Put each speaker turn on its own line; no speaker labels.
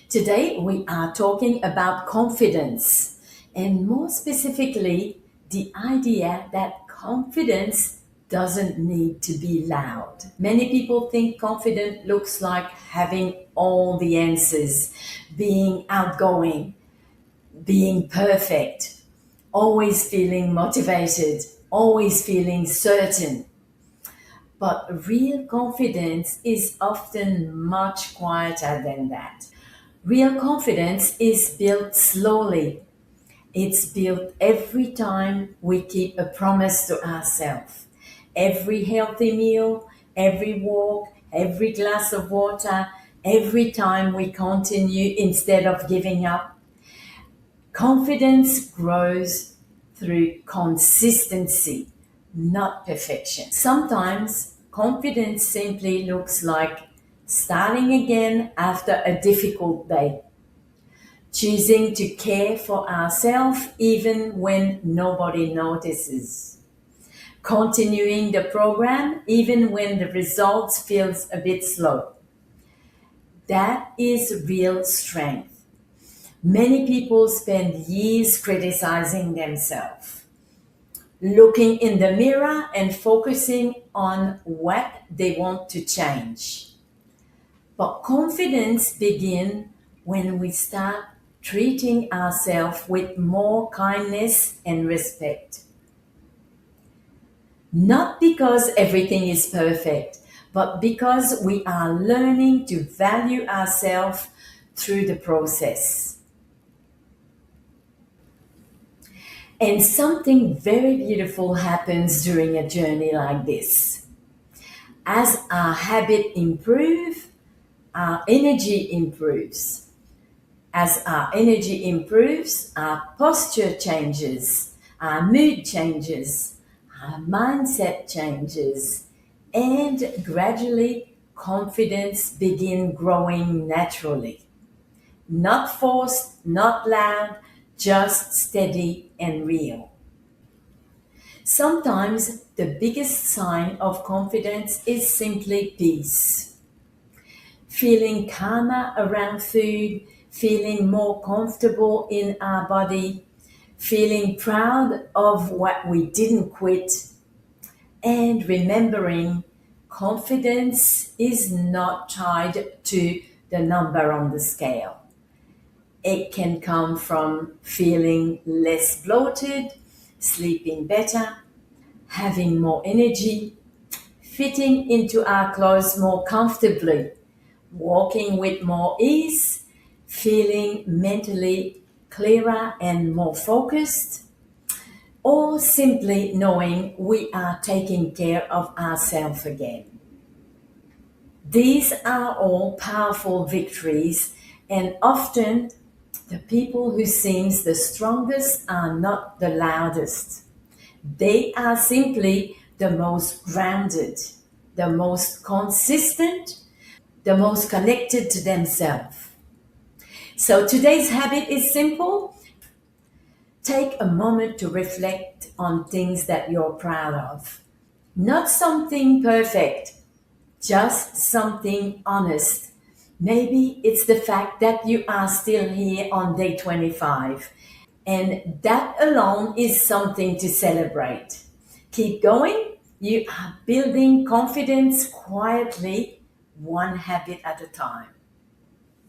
Today, we are talking about confidence, and more specifically, the idea that confidence doesn't need to be loud. Many people think confident looks like having all the answers, being outgoing, being perfect, always feeling motivated, always feeling certain. But real confidence is often much quieter than that. Real confidence is built slowly. It's built every time we keep a promise to ourselves. Every healthy meal, every walk, every glass of water, every time we continue instead of giving up. Confidence grows through consistency, not perfection. Sometimes confidence simply looks like starting again after a difficult day, choosing to care for ourselves even when nobody notices, continuing the program even when the results feels a bit slow. That is real strength. Many people spend years criticizing themselves, looking in the mirror and focusing on what they want to change. But confidence begins when we start treating ourselves with more kindness and respect. Not because everything is perfect, but because we are learning to value ourselves through the process. And something very beautiful happens during a journey like this. As our habit improve, our energy improves. As our energy improves, our posture changes, our mood changes, our mindset changes, and gradually confidence begin growing naturally. Not forced, not loud, just steady and real. Sometimes the biggest sign of confidence is simply peace. Feeling calmer around food, feeling more comfortable in our body, feeling proud of what we didn't quit, and remembering confidence is not tied to the number on the scale. It can come from feeling less bloated, sleeping better, having more energy, fitting into our clothes more comfortably, walking with more ease, feeling mentally clearer and more focused, or simply knowing we are taking care of ourselves again. These are all powerful victories, and often the people who seems the strongest are not the loudest. They are simply the most grounded, the most consistent, the most connected to themselves. So today's habit is simple. Take a moment to reflect on things that you're proud of. Not something perfect, just something honest. Maybe it's the fact that you are still here on day 25, and that alone is something to celebrate. Keep going. You are building confidence quietly, one habit at a time.